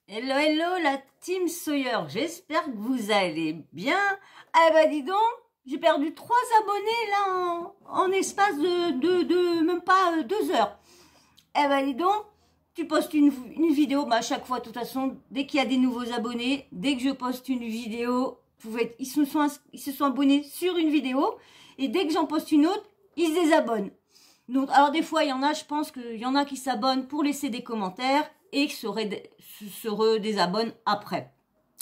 Hello, hello, la team Sawyer. J'espère que vous allez bien. Eh ben, dis donc, j'ai perdu 3 abonnés là en espace de même pas 2 heures. Eh ben, dis donc, tu postes une vidéo, à chaque fois, de toute façon, dès qu'il y a des nouveaux abonnés, dès que je poste une vidéo, ils se sont abonnés sur une vidéo, et dès que j'en poste une autre, ils se désabonnent. Donc, alors des fois, il y en a, je pense qu'il y en a qui s'abonnent pour laisser des commentaires et qui se redésabonnent après.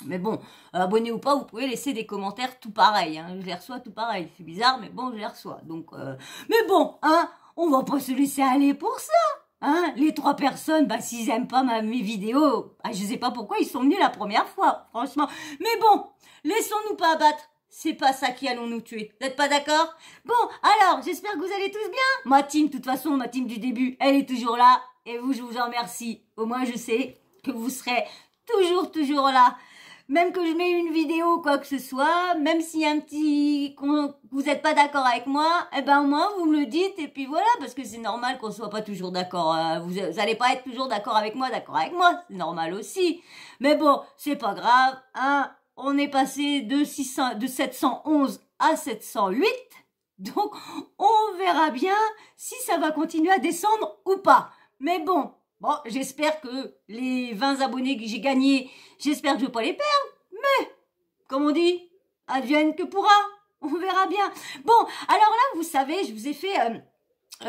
Mais bon, abonné ou pas, vous pouvez laisser des commentaires tout pareil. Hein. Je les reçois tout pareil. C'est bizarre, mais bon, je les reçois. Donc, mais bon, hein, on va pas se laisser aller pour ça. Hein. Les 3 personnes, s'ils aiment pas mes vidéos, je sais pas pourquoi ils sont venus la première fois, franchement. Mais bon, laissons-nous pas abattre. C'est pas ça qui allons nous tuer. Vous n'êtes pas d'accord? Bon, alors, j'espère que vous allez tous bien. Ma team, de toute façon, ma team du début, elle est toujours là. Et vous, je vous en remercie. Au moins, je sais que vous serez toujours là. Même que je mets une vidéo, quoi que ce soit, même s'il y a un petit... vous n'êtes pas d'accord avec moi, eh ben au moins, vous me le dites. Et puis voilà, parce que c'est normal qu'on soit pas toujours d'accord. Vous allez pas être toujours d'accord avec moi, c'est normal aussi. Mais bon, c'est pas grave, hein. On est passé de 711 à 708. Donc, on verra bien si ça va continuer à descendre ou pas. Mais bon, j'espère que les 20 abonnés que j'ai gagnés, j'espère que je ne vais pas les perdre. Mais, comme on dit, advienne que pourra. On verra bien. Bon, alors là, vous savez, je vous ai fait...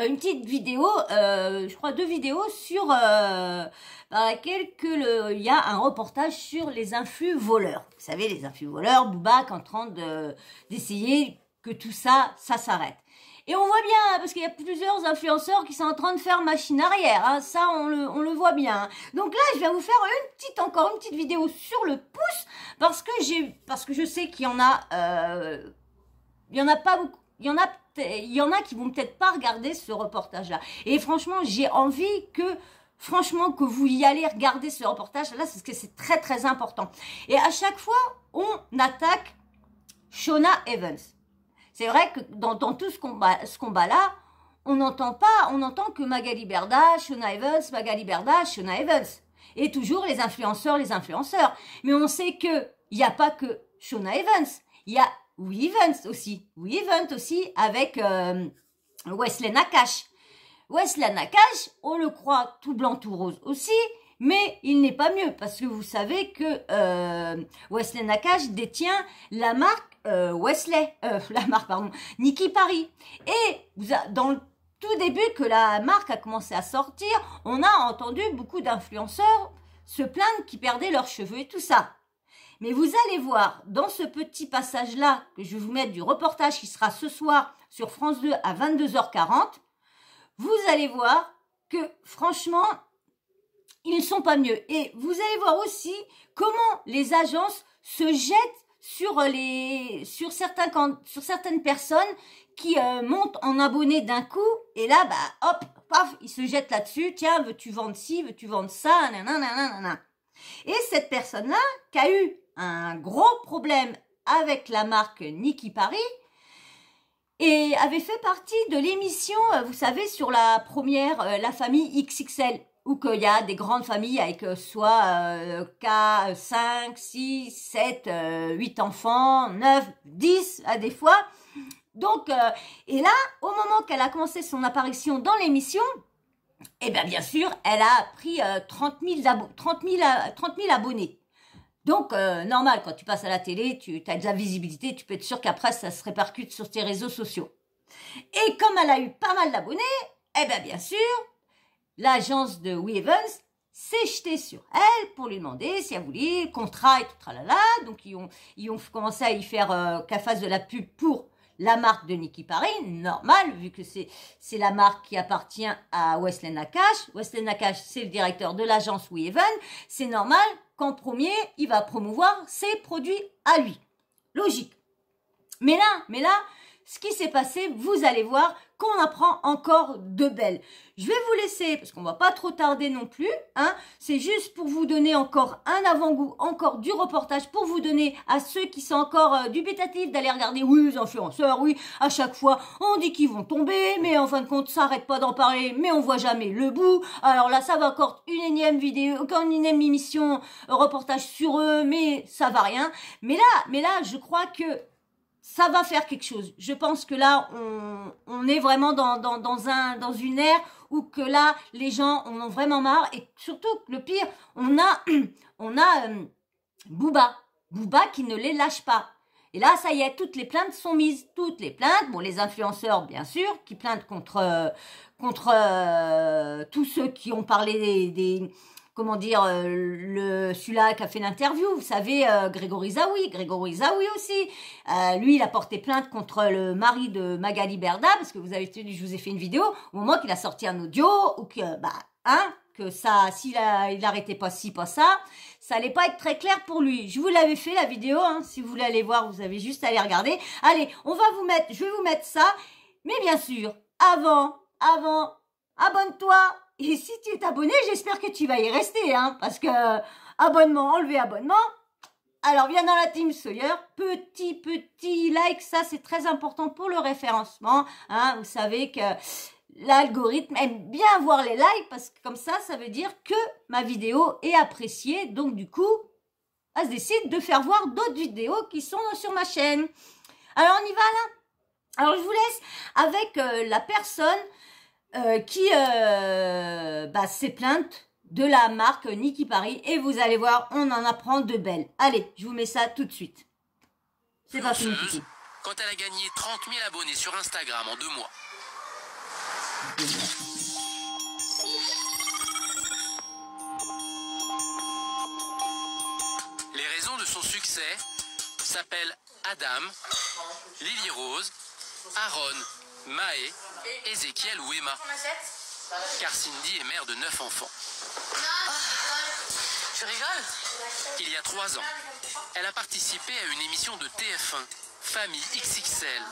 une petite vidéo, je crois 2 vidéos sur dans laquelle il y a un reportage sur les influx voleurs. Vous savez, les influx voleurs, Booba en train d'essayer que tout ça s'arrête. Et on voit bien, parce qu'il y a plusieurs influenceurs qui sont en train de faire machine arrière, hein, ça on le voit bien. Donc là, je vais vous faire encore une petite vidéo sur le pouce, parce que je sais qu'il y en a, il y en a pas beaucoup, il y en a qui vont peut-être pas regarder ce reportage-là. Et franchement, j'ai envie que vous y allez regarder ce reportage-là, parce que c'est très important. Et à chaque fois, on attaque Shawna Evans. C'est vrai que dans tout ce combat-là, on n'entend que Magali Berda, Shawna Evans, Magali Berda, Shawna Evans. Et toujours les influenceurs. Mais on sait que il n'y a pas que Shawna Evans. Il y a Oui Evans aussi avec Wesley Nakache. Wesley Nakache, on le croit tout blanc, tout rose aussi, mais il n'est pas mieux, parce que vous savez que Wesley Nakache détient la marque Niki Paris. Et dans le tout début que la marque a commencé à sortir, on a entendu beaucoup d'influenceurs se plaindre qu'ils perdaient leurs cheveux et tout ça. Mais vous allez voir, dans ce petit passage-là, que je vais vous mettre du reportage qui sera ce soir sur France 2 à 22h40, vous allez voir que, franchement, ils ne sont pas mieux. Et vous allez voir aussi comment les agences se jettent sur certaines personnes qui montent en abonnés d'un coup. Et là, hop, paf, ils se jettent là-dessus. Tiens, veux-tu vendre ci, veux-tu vendre ça, nanana. Et cette personne-là, qui a eu un gros problème avec la marque Niki Paris, et avait fait partie de l'émission, vous savez, sur la première, la famille XXL, où qu'il y a des grandes familles avec soit 5, 6, 7, 8 enfants, 9, 10 à des fois. Donc, et là, au moment qu'elle a commencé son apparition dans l'émission, eh bien sûr, elle a pris 30 000 abonnés. Donc, normal, quand tu passes à la télé, tu as de la visibilité, tu peux être sûr qu'après, ça se répercute sur tes réseaux sociaux. Et comme elle a eu pas mal d'abonnés, bien sûr, l'agence de Oui Evans s'est jetée sur elle pour lui demander si elle voulait le contrat et tout tralala. Donc, ils ont commencé à y faire qu'elle fasse de la pub pour la marque de Niki Paris, normal, vu que c'est la marque qui appartient à Wesley Nakache. Wesley Nakache, c'est le directeur de l'agence We Even. C'est normal qu'en premier, il va promouvoir ses produits à lui. Logique. Mais là, ce qui s'est passé, vous allez voir qu'on apprend encore de belles. Je vais vous laisser, parce qu'on va pas trop tarder non plus, hein. C'est juste pour vous donner encore un avant-goût, encore du reportage, pour vous donner à ceux qui sont encore dubitatifs d'aller regarder, oui, les influenceurs, oui, à chaque fois, on dit qu'ils vont tomber, mais en fin de compte, ça arrête pas d'en parler, mais on voit jamais le bout. Alors là, ça va encore une énième vidéo, encore une énième émission, reportage sur eux, mais ça va rien. Mais là, je crois que ça va faire quelque chose. Je pense que là, on est vraiment dans une ère où que là, les gens en ont vraiment marre. Et surtout, le pire, on a Booba qui ne les lâche pas. Et là, ça y est, toutes les plaintes sont mises. Toutes les plaintes, bon, les influenceurs, bien sûr, qui plaintent contre tous ceux qui ont parlé des comment dire, celui-là qui a fait l'interview, vous savez, Grégory Zaoui aussi. Lui, il a porté plainte contre le mari de Magali Berda, parce que je vous ai fait une vidéo, au moment qu'il a sorti un audio, ou que, que ça, il arrêtait pas ci, pas ça, ça allait pas être très clair pour lui. Je vous l'avais fait, la vidéo, hein, si vous voulez aller voir, vous avez juste à aller regarder. Allez, je vais vous mettre ça, mais bien sûr, avant, abonne-toi. Et si tu es abonné, j'espère que tu vas y rester, hein, parce que enlever abonnement. Alors, viens dans la team Sawyer. Petit like, ça c'est très important pour le référencement. Hein, vous savez que l'algorithme aime bien voir les likes, parce que comme ça veut dire que ma vidéo est appréciée. Donc du coup, elle se décide de faire voir d'autres vidéos qui sont sur ma chaîne. Alors, on y va là. Alors, je vous laisse avec la personne qui s'est plainte de la marque Niki Paris, et vous allez voir, on en apprend de belles. Allez, je vous mets ça tout de suite. C'est pas fini. Quand elle a gagné 30 000 abonnés sur Instagram en 2 mois. Les raisons de son succès s'appellent Adam, Lily Rose, Aaron, Maë, Ézéchiel ou Emma. Car Cindy est mère de 9 enfants. Tu rigoles? Il y a 3 ans, elle a participé à une émission de TF1, Famille XXL.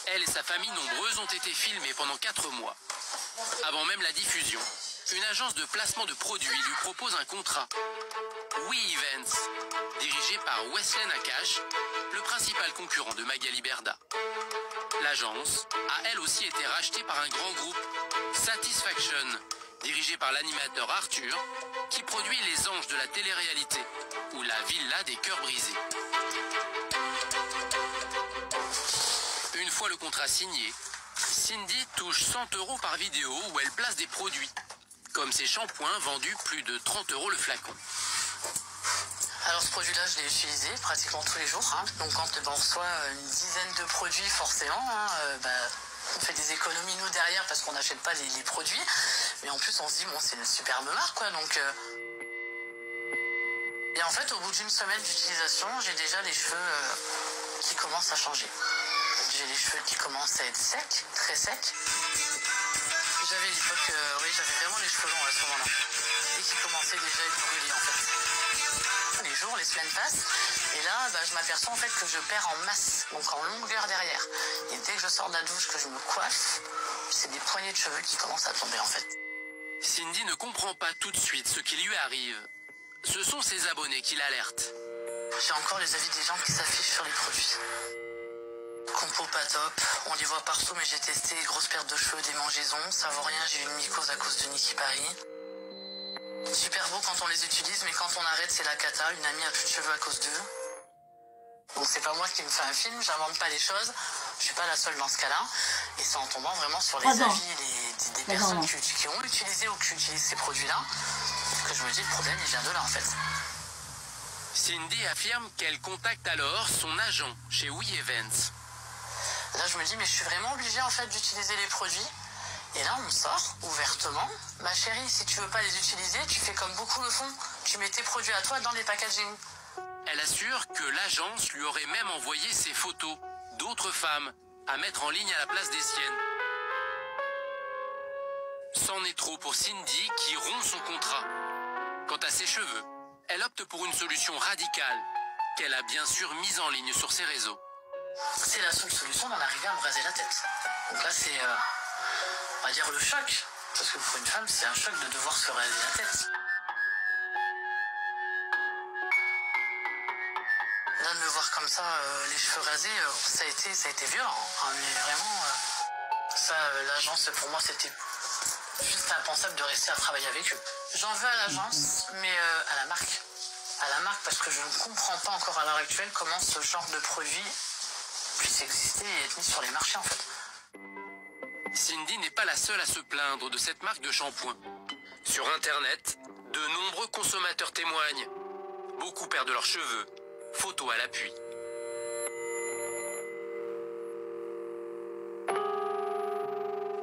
Elle et sa famille nombreuse ont été filmées pendant 4 mois. Avant même la diffusion, une agence de placement de produits lui propose un contrat. We Events, dirigé par Wesley Nakache, le principal concurrent de Magali Berda. L'agence a elle aussi été rachetée par un grand groupe, Satisfaction, dirigé par l'animateur Arthur, qui produit Les Anges de la télé-réalité, ou La Villa des cœurs brisés. Une fois le contrat signé, Cindy touche 100 € par vidéo où elle place des produits, comme ses shampoings vendus plus de 30 € le flacon. Alors ce produit-là, je l'ai utilisé pratiquement tous les jours. Hein. Donc quand on reçoit une dizaine de produits, forcément, on fait des économies nous derrière parce qu'on n'achète pas les produits. Mais en plus, on se dit, bon, c'est une superbe marque, quoi. Donc, Et en fait, au bout d'une semaine d'utilisation, j'ai déjà les cheveux qui commencent à changer. J'ai les cheveux qui commencent à être secs, très secs. J'avais l'époque, j'avais vraiment les cheveux longs à ce moment-là. Et qui commençaient déjà à être brûlés, en fait. Les jours, les semaines passent, et là, je m'aperçois en fait que je perds en masse, donc en longueur derrière. Et dès que je sors de la douche, que je me coiffe, c'est des poignées de cheveux qui commencent à tomber en fait. Cindy ne comprend pas tout de suite ce qui lui arrive. Ce sont ses abonnés qui l'alertent. J'ai encore les avis des gens qui s'affichent sur les produits. Compo pas top, on les voit partout, mais j'ai testé, grosse perte de cheveux, démangeaisons, ça vaut rien, j'ai eu une mycose à cause de Niki Paris. Super beau quand on les utilise, mais quand on arrête, c'est la cata. Une amie a plus de cheveux à cause d'eux. Bon, c'est pas moi qui me fais un film, j'invente pas les choses. Je suis pas la seule dans ce cas-là. Et c'est en tombant vraiment sur les avis des personnes qui ont utilisé ou qui utilisent ces produits-là que je me dis le problème, il vient de là en fait. Cindy affirme qu'elle contacte alors son agent chez We Events. Là, je me dis, mais je suis vraiment obligée en fait d'utiliser les produits. Et là, on sort ouvertement. Ma chérie, si tu veux pas les utiliser, tu fais comme beaucoup le font. Tu mets tes produits à toi dans les packaging. Elle assure que l'agence lui aurait même envoyé ses photos d'autres femmes à mettre en ligne à la place des siennes. C'en est trop pour Cindy qui rompt son contrat. Quant à ses cheveux, elle opte pour une solution radicale qu'elle a bien sûr mise en ligne sur ses réseaux. c'est la seule solution d'en arriver à me raser la tête. Donc là, c'est, on va dire, le choc. Parce que pour une femme, c'est un choc de devoir se raser la tête. Là, de me voir comme ça, les cheveux rasés, ça a été violent. Hein, mais vraiment, ça, l'agence, pour moi, c'était juste impensable de rester à travailler avec eux. J'en veux à l'agence, mais à la marque. À la marque, parce que je ne comprends pas encore à l'heure actuelle comment ce genre de produit puisse exister et être mis sur les marchés, en fait. Cindy n'est pas la seule à se plaindre de cette marque de shampoing. Sur Internet, de nombreux consommateurs témoignent. Beaucoup perdent leurs cheveux, photos à l'appui.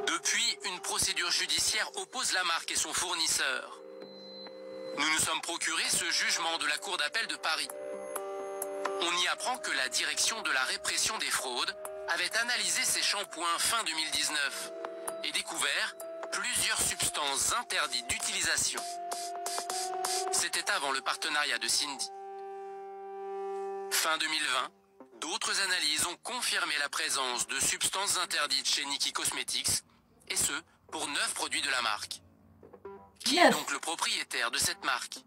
Depuis, une procédure judiciaire oppose la marque et son fournisseur. Nous nous sommes procurés ce jugement de la Cour d'appel de Paris. On y apprend que la direction de la répression des fraudes avait analysé ces shampoings fin 2019 et découvert plusieurs substances interdites d'utilisation. C'était avant le partenariat de Cindy. Fin 2020, d'autres analyses ont confirmé la présence de substances interdites chez Nikki Cosmetics, et ce, pour 9 produits de la marque. Qui est donc le propriétaire de cette marque?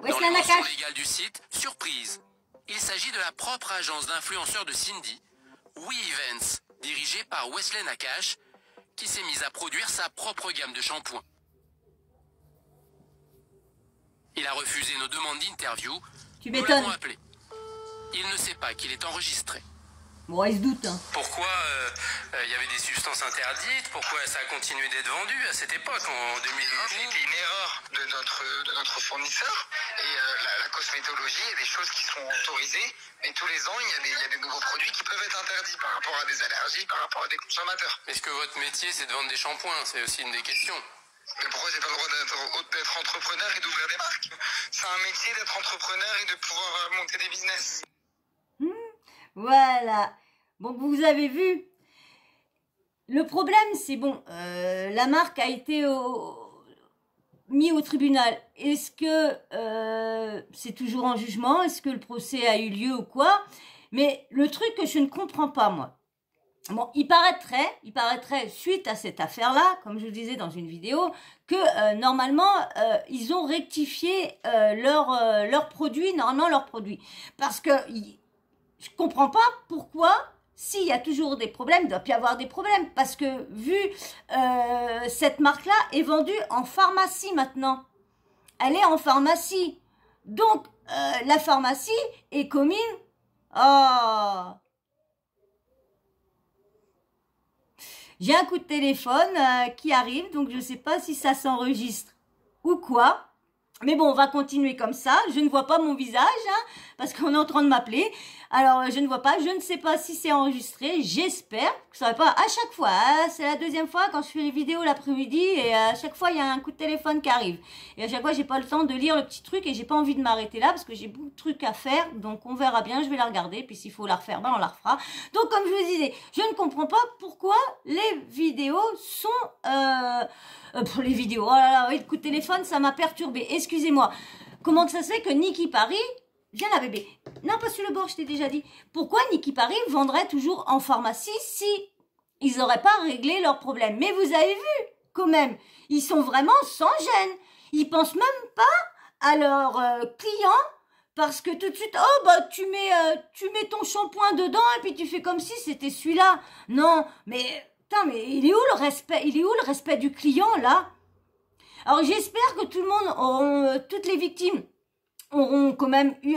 Dans les mentions légales du site, surprise. Il s'agit de la propre agence d'influenceurs de Cindy, We Events, dirigée par Wesley Nakache, qui s'est mise à produire sa propre gamme de shampoings. Il a refusé nos demandes d'interview. Nous l'avons appelé. Il ne sait pas qu'il est enregistré. Bon, il se doute. Hein. Pourquoi il y avait des substances interdites? Pourquoi ça a continué d'être vendu à cette époque, en 2020? C'était une erreur de notre fournisseur. Et la cosmétologie, il y a des choses qui sont autorisées. Mais tous les ans, il y a des nouveaux produits qui peuvent être interdits par rapport à des allergies, par rapport à des consommateurs. Est-ce que votre métier, c'est de vendre des shampoings? C'est aussi une des questions. Mais pourquoi j'ai pas le droit d'être entrepreneur et d'ouvrir des marques? C'est un métier d'être entrepreneur et de pouvoir monter des business. Voilà. Bon, vous avez vu. Le problème, c'est bon, la marque a été mis au tribunal. Est-ce que c'est toujours en jugement? Est-ce que le procès a eu lieu ou quoi? Mais le truc que je ne comprends pas, moi. Bon, il paraîtrait, suite à cette affaire-là, comme je vous disais dans une vidéo, que normalement, ils ont rectifié leurs produits, Parce que je comprends pas pourquoi, s'il y a toujours des problèmes, il doit plus y avoir des problèmes. Parce que vu cette marque-là est vendue en pharmacie maintenant. Elle est en pharmacie. Donc, la pharmacie est commune. Oh, j'ai un coup de téléphone qui arrive, donc je ne sais pas si ça s'enregistre ou quoi. Mais bon, on va continuer comme ça. Je ne vois pas mon visage, hein, parce qu'on est en train de m'appeler. Alors, je ne vois pas. Je ne sais pas si c'est enregistré. J'espère que ça va pas à chaque fois. Hein, c'est la deuxième fois quand je fais les vidéos l'après-midi et à chaque fois, il y a un coup de téléphone qui arrive. Et à chaque fois, j'ai pas le temps de lire le petit truc et j'ai pas envie de m'arrêter là parce que j'ai beaucoup de trucs à faire. Donc, on verra bien. Je vais la regarder. Puis, s'il faut la refaire, ben, on la refera. Donc, comme je vous disais, je ne comprends pas pourquoi les vidéos sont... pour les vidéos, oh là là, oui, le coup de téléphone, ça m'a perturbé. Excusez-moi. Comment que ça se fait que Nikki Paris, viens là bébé. Non, pas sur le bord, je t'ai déjà dit. Pourquoi Nikki Paris vendrait toujours en pharmacie si ils n'auraient pas réglé leurs problèmes? Mais vous avez vu, quand même, ils sont vraiment sans gêne. Ils pensent même pas à leurs clients parce que tout de suite, oh bah tu mets ton shampoing dedans et puis tu fais comme si c'était celui-là. Non, mais... Putain, mais il est où le respect? Il est où le respect du client, là? Alors, j'espère que tout le monde toutes les victimes auront quand même eu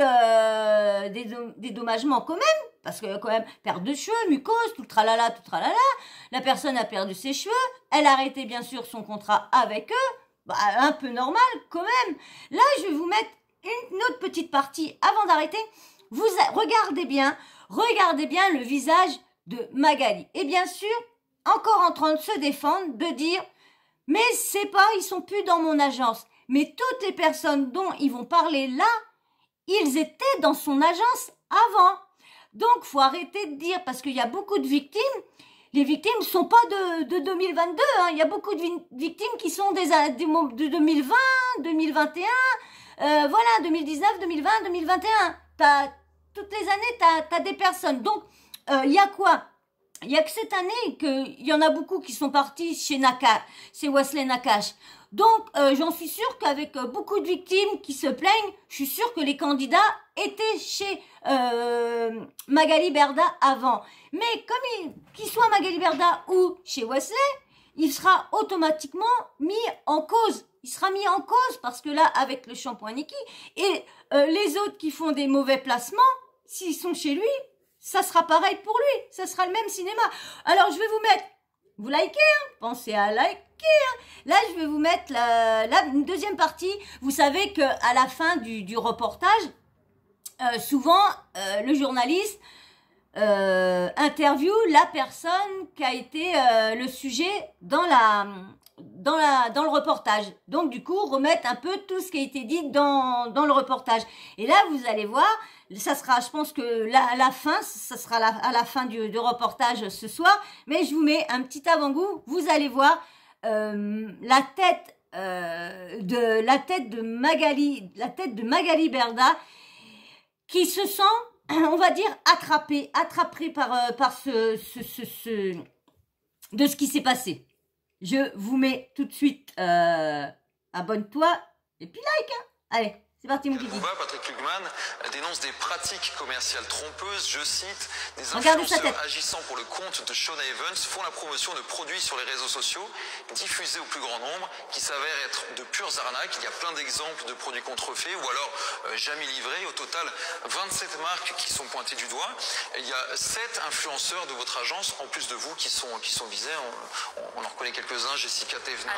des dommagements quand même. Parce que quand même, perte de cheveux, mucose, tout tralala. La personne a perdu ses cheveux. Elle a arrêté, bien sûr, son contrat avec eux. Bah, un peu normal, quand même. Là, je vais vous mettre une autre petite partie avant d'arrêter. Regardez bien le visage de Magali. Et bien sûr, encore en train de se défendre, de dire « Mais c'est pas, ils sont plus dans mon agence. » Mais toutes les personnes dont ils vont parler là, ils étaient dans son agence avant. Donc, faut arrêter de dire, parce qu'il y a beaucoup de victimes, les victimes ne sont pas de 2022. Hein. Il y a beaucoup de victimes qui sont de 2020, 2021, voilà, 2019, 2020, 2021. toutes les années, t'as des personnes. Donc, il y a quoi? Il y a que cette année qu'il y en a beaucoup qui sont partis chez Wesley Nakache. Donc, j'en suis sûre qu'avec beaucoup de victimes qui se plaignent, je suis sûre que les candidats étaient chez Magali Berda avant. Mais comme qu'il soit Magali Berda ou chez Wesley, il sera automatiquement mis en cause. Il sera mis en cause parce que là, avec le shampoing Niki et les autres qui font des mauvais placements, s'ils sont chez lui, ça sera pareil pour lui. Ça sera le même cinéma. Alors, je vais vous mettre... Vous likez, hein? Pensez à liker. Hein? Là, je vais vous mettre une deuxième partie. Vous savez qu'à la fin du reportage, souvent, le journaliste interviewe la personne qui a été le sujet dans le reportage. Donc, du coup, remettre un peu tout ce qui a été dit dans le reportage. Et là, vous allez voir, ça sera, je pense que à la fin, ça sera à la fin du reportage ce soir. Mais je vous mets un petit avant-goût. Vous allez voir la tête de Magali Berda qui se sent, on va dire, attrapée par de ce qui s'est passé. Je vous mets tout de suite, abonne-toi et puis like. Hein. Allez, c'est parti mon kiki. Patrick Lugman dénonce des pratiques commerciales trompeuses, je cite, des Regardez influenceurs agissant pour le compte de Shona Evans font la promotion de produits sur les réseaux sociaux, diffusés au plus grand nombre, qui s'avèrent être de pures arnaques. Il y a plein d'exemples de produits contrefaits ou alors jamais livrés. Au total, 27 marques qui sont pointées du doigt. Et il y a 7 influenceurs de votre agence, en plus de vous, qui sont visés. On en reconnaît quelques-uns, Jessica Thévenin,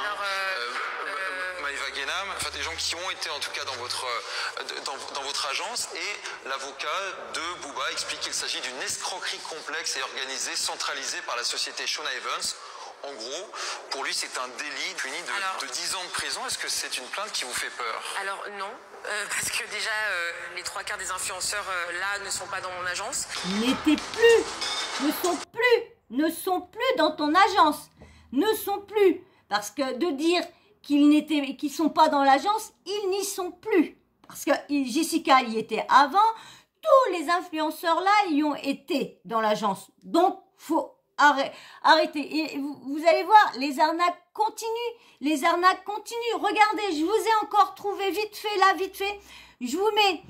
Maïva Guénam, enfin des gens qui ont été en tout cas dans votre agence. Et l'avocat de Booba explique qu'il s'agit d'une escroquerie complexe et organisée, centralisée par la société Shona Evans. En gros, pour lui, c'est un délit puni de 10 ans de prison. Est-ce que c'est une plainte qui vous fait peur? Alors non, parce que déjà, les 3/4 des influenceurs là ne sont pas dans mon agence. Ne sont plus dans ton agence. Ne sont plus. Parce que de dire qu'ils sont pas dans l'agence, ils n'y sont plus. Parce que Jessica y était avant, tous les influenceurs là y ont été dans l'agence. Donc, faut arrêter. Et vous allez voir, les arnaques continuent. Regardez, je vous ai encore trouvé vite fait. Je vous mets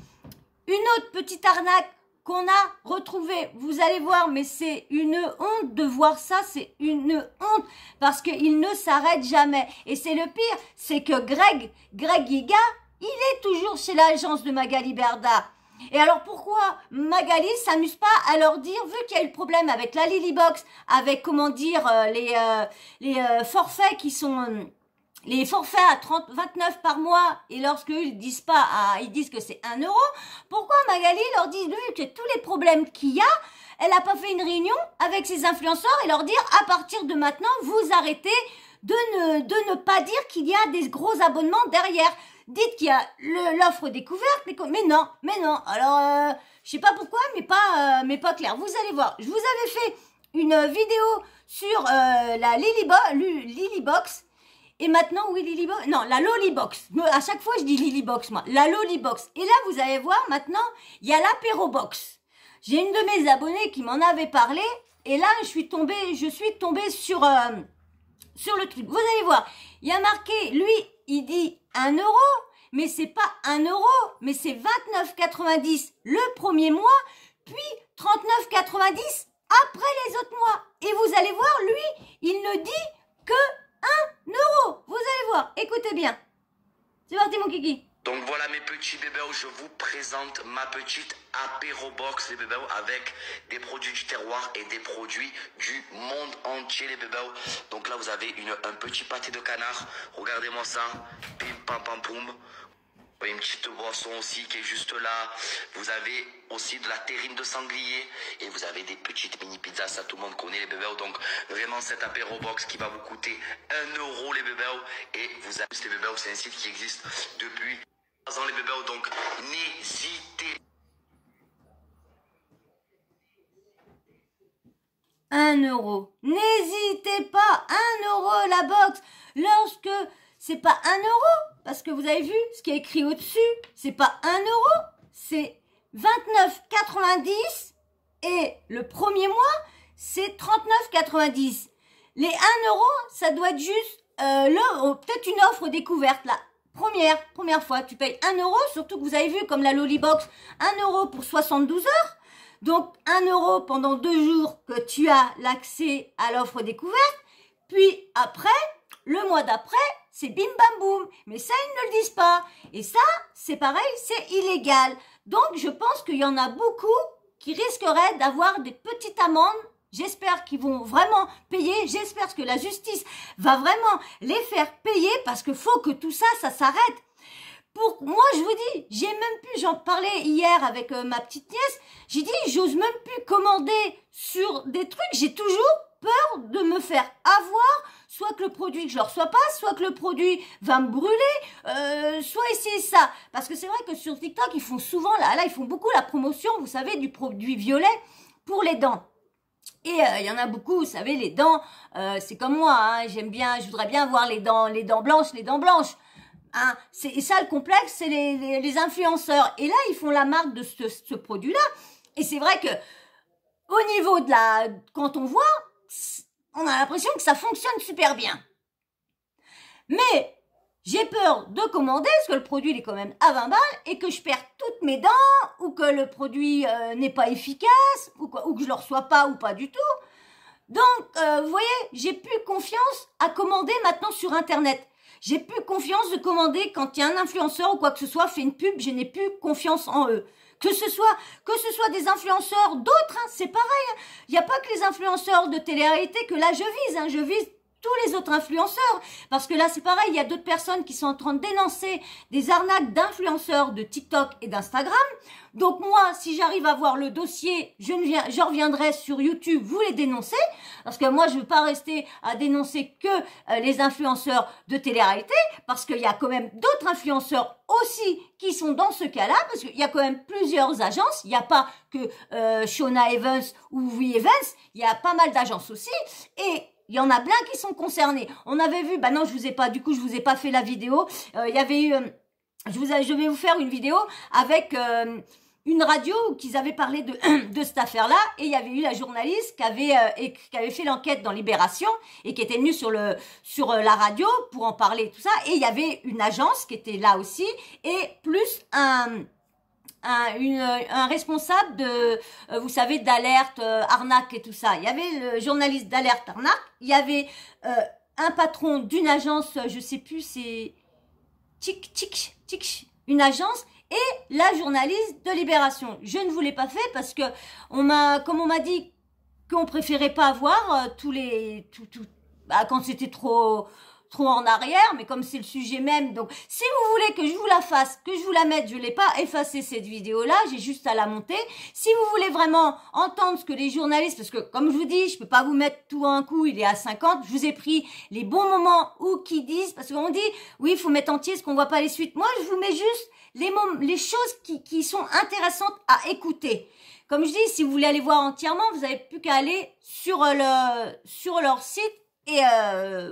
une autre petite arnaque qu'on a retrouvée. Vous allez voir, mais c'est une honte de voir ça. C'est une honte parce qu'il ne s'arrête jamais. Et c'est le pire, c'est que Greg Higa, il est toujours chez l'agence de Magali Berda. Et alors pourquoi Magali s'amuse pas à leur dire, vu qu'il y a eu le problème avec la Lilybox, avec les forfaits qui sont les forfaits à 29 par mois, et lorsque ils disent que c'est 1 euro, pourquoi Magali leur dit, vu que tous les problèmes qu'il y a, elle n'a pas fait une réunion avec ses influenceurs et leur dire, à partir de maintenant, vous arrêtez de ne pas dire qu'il y a des gros abonnements derrière. Dites qu'il y a l'offre découverte, mais non. Alors, je sais pas pourquoi, mais pas clair. Vous allez voir, je vous avais fait une vidéo sur la Lilybox. Et maintenant, oui, Lilybox. Non, la Lollybox. À chaque fois, je dis Lilybox, moi. La Lollybox. Et là, vous allez voir, maintenant, il y a l'apérobox. J'ai une de mes abonnées qui m'en avait parlé. Et là, je suis tombée sur le truc. Vous allez voir, il y a marqué, lui, il dit 1 euro. Mais c'est pas 1 euro, mais c'est 29,90 le premier mois, puis 39,90 après les autres mois. Et vous allez voir, lui, il ne dit que 1 euro. Vous allez voir, écoutez bien. C'est parti mon kiki. Donc voilà mes petits bébés, je vous présente ma petite apérobox les bébés avec des produits du terroir et des produits du monde entier les bébés. Donc là vous avez un petit pâté de canard, regardez-moi ça, pim pam pam poum. Une petite boisson aussi qui est juste là. Vous avez aussi de la terrine de sanglier. Et vous avez des petites mini pizzas. Ça tout le monde connaît les bébés. Donc vraiment cette apérobox qui va vous coûter 1 euro les bébés. Et vous avez les bébés. C'est un site qui existe depuis 3 ans les bébés. Donc n'hésitez 1 euro. N'hésitez pas. 1 euro la box. Lorsque c'est pas 1 euro. Parce que vous avez vu ce qui est écrit au-dessus. C'est pas 1 euro. C'est 29,90 et le premier mois, c'est 39,90. Les 1 euro, ça doit être juste peut-être une offre découverte là. Première fois, tu payes 1 euro, surtout que vous avez vu comme la Lollybox, 1 euro pour 72 heures. Donc 1 euro pendant 2 jours que tu as l'accès à l'offre découverte. Puis après, le mois d'après, c'est bim bam boum. Mais ça, ils ne le disent pas. Et ça, c'est pareil, c'est illégal. Donc je pense qu'il y en a beaucoup qui risqueraient d'avoir des petites amendes. J'espère qu'ils vont vraiment payer. J'espère que la justice va vraiment les faire payer parce qu'il faut que tout ça, ça s'arrête. Pour moi, je vous dis, j'ai même plus, j'en parlais hier avec ma petite nièce, j'ai dit, j'ose même plus commander sur des trucs, j'ai toujours peur de me faire avoir, soit que le produit que je ne reçois pas, soit que le produit va me brûler, soit essayer ça. Parce que c'est vrai que sur TikTok, ils font souvent, là, ils font beaucoup la promotion, vous savez, du produit violet pour les dents. Et il y en a beaucoup, vous savez, les dents, c'est comme moi, hein, je voudrais bien avoir les dents blanches. Hein, et ça, le complexe, c'est les influenceurs. Et là, ils font la marque de ce produit-là. Et c'est vrai que au niveau de quand on voit, on a l'impression que ça fonctionne super bien. Mais j'ai peur de commander parce que le produit il est quand même à 20 balles et que je perds toutes mes dents ou que le produit n'est pas efficace ou que je le reçois pas ou pas du tout. Donc, vous voyez, j'ai plus confiance à commander maintenant sur Internet. J'ai plus confiance de commander quand il y a un influenceur ou quoi que ce soit fait une pub, je n'ai plus confiance en eux. Que ce soit des influenceurs, d'autres, hein, c'est pareil. Il n'y a pas que les influenceurs de télé-réalité que là je vise tous les autres influenceurs. Parce que là, c'est pareil, il y a d'autres personnes qui sont en train de dénoncer des arnaques d'influenceurs de TikTok et d'Instagram. Donc moi, si j'arrive à voir le dossier, je reviendrai sur YouTube vous les dénoncer. Parce que moi, je ne veux pas rester à dénoncer que les influenceurs de télé-réalité. Parce qu'il y a quand même d'autres influenceurs aussi qui sont dans ce cas-là. Parce qu'il y a quand même plusieurs agences. Il n'y a pas que Shona Evans ou Oui Evans. Il y a pas mal d'agences aussi. Et il y en a plein qui sont concernés. On avait vu, bah non, je vous ai pas fait la vidéo. Il y avait eu, je vais vous faire une vidéo avec une radio où qu'ils avaient parlé de cette affaire-là. Et il y avait eu la journaliste qui avait fait l'enquête dans Libération et qui était venue sur la radio pour en parler, tout ça. Et il y avait une agence qui était là aussi et plus un responsable de, vous savez, d'alerte, arnaque et tout ça. Il y avait le journaliste d'alerte, arnaque. Il y avait un patron d'une agence, je sais plus, c'est une agence, et la journaliste de Libération. Je ne vous l'ai pas fait parce que comme on m'a dit qu'on préférait pas avoir quand c'était trop en arrière, mais comme c'est le sujet même, donc si vous voulez que je vous la fasse, que je vous la mette, je l'ai pas effacé cette vidéo-là, j'ai juste à la monter. Si vous voulez vraiment entendre ce que les journalistes, parce que comme je vous dis, je peux pas vous mettre tout à un coup, il est à 50, je vous ai pris les bons moments où qui disent, parce qu'on dit, oui, il faut mettre entier ce qu'on voit pas les suites. Moi, je vous mets juste les choses qui sont intéressantes à écouter. Comme je dis, si vous voulez aller voir entièrement, vous avez plus qu'à aller sur leur site, et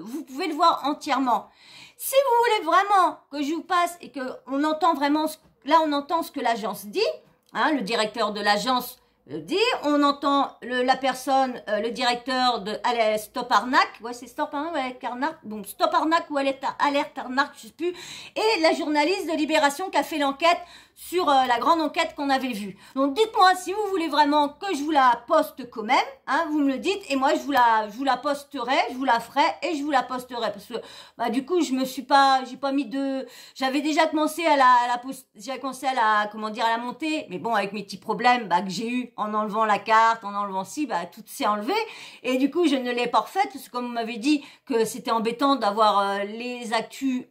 vous pouvez le voir entièrement. Si vous voulez vraiment que je vous passe et qu'on entend vraiment, là on entend ce que l'agence dit, hein, le directeur de l'agence dit, on entend la personne, le directeur de Stop Arnaque, ouais c'est Stop Arnaque ou Alerte Arnaque, donc Stop Arnaque ou Alerte Arnaque, je sais plus, et la journaliste de Libération qui a fait l'enquête sur la grande enquête qu'on avait vue. Donc dites-moi si vous voulez vraiment que je vous la poste quand même, hein, vous me le dites et moi je vous la posterai, je vous la ferai et je vous la posterai parce que bah du coup j'avais déjà commencé à la monter, mais bon avec mes petits problèmes que j'ai eu en enlevant la carte, en enlevant tout s'est enlevé et du coup je ne l'ai pas refaite parce que comme vous m'avez dit que c'était embêtant d'avoir les actus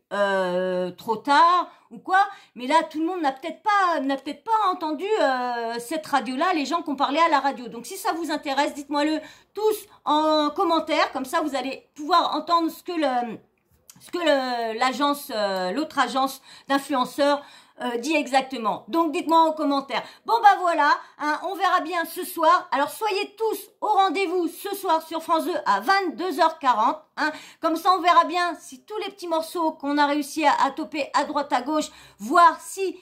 trop tard ou quoi, mais là tout le monde n'a peut-être pas entendu cette radio-là, les gens qui ont parlé à la radio. Donc si ça vous intéresse, dites-moi-le tous en commentaire, comme ça vous allez pouvoir entendre ce que l'autre agence d'influenceurs dit exactement. Donc dites-moi en commentaire. Bon voilà, hein, on verra bien ce soir. Alors soyez tous au rendez-vous ce soir sur France 2 à 22h40. Hein. Comme ça on verra bien si tous les petits morceaux qu'on a réussi à toper à droite à gauche, voir si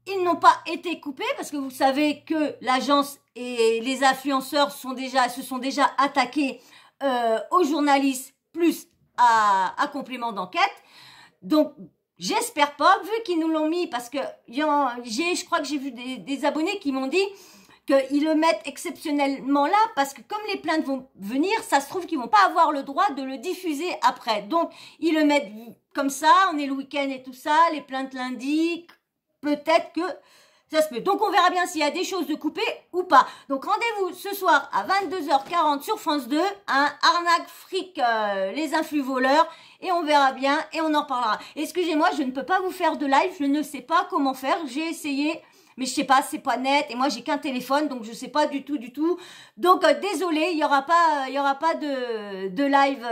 ils n'ont pas été coupés parce que vous savez que l'agence et les influenceurs se sont déjà attaqués aux journalistes plus à complément d'enquête. Donc, j'espère pas, vu qu'ils nous l'ont mis, parce que je crois que j'ai vu des abonnés qui m'ont dit qu'ils le mettent exceptionnellement là, parce que comme les plaintes vont venir, ça se trouve qu'ils vont pas avoir le droit de le diffuser après. Donc, ils le mettent comme ça, on est le week-end et tout ça, les plaintes lundi, peut-être que ça se peut. Donc, on verra bien s'il y a des choses de couper ou pas. Donc, rendez-vous ce soir à 22h40 sur France 2, Arnaque Fric, les influx voleurs, et on verra bien et on en reparlera. Excusez-moi, je ne peux pas vous faire de live, je ne sais pas comment faire, j'ai essayé, mais je sais pas, c'est pas net, et moi j'ai qu'un téléphone, donc je sais pas du tout. Donc, désolé, il y aura pas de live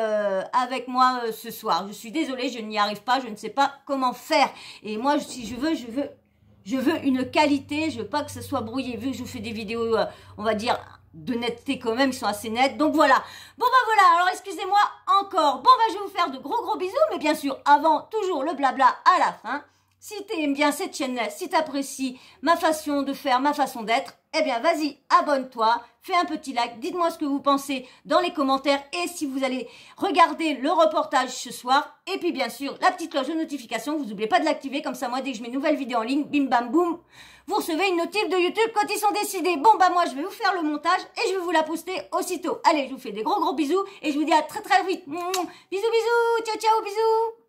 avec moi ce soir. Je suis désolée, je n'y arrive pas, je ne sais pas comment faire. Et moi, si je veux une qualité, je veux pas que ce soit brouillé, vu que je vous fais des vidéos, on va dire, de netteté quand même, ils sont assez nets. Donc voilà. Bon bah voilà, alors excusez-moi encore. Bon bah je vais vous faire de gros bisous, mais bien sûr, avant, toujours le blabla à la fin. Si tu aimes bien cette chaîne-là, si tu apprécies ma façon de faire, ma façon d'être, eh bien vas-y, abonne-toi, fais un petit like, dites-moi ce que vous pensez dans les commentaires et si vous allez regarder le reportage ce soir. Et puis bien sûr, la petite cloche de notification, vous n'oubliez pas de l'activer, comme ça moi dès que je mets une nouvelle vidéo en ligne, bim bam boum, vous recevez une notif de YouTube quand ils sont décidés. Bon bah moi je vais vous faire le montage et je vais vous la poster aussitôt. Allez, je vous fais des gros bisous et je vous dis à très vite. Bisous, ciao bisous.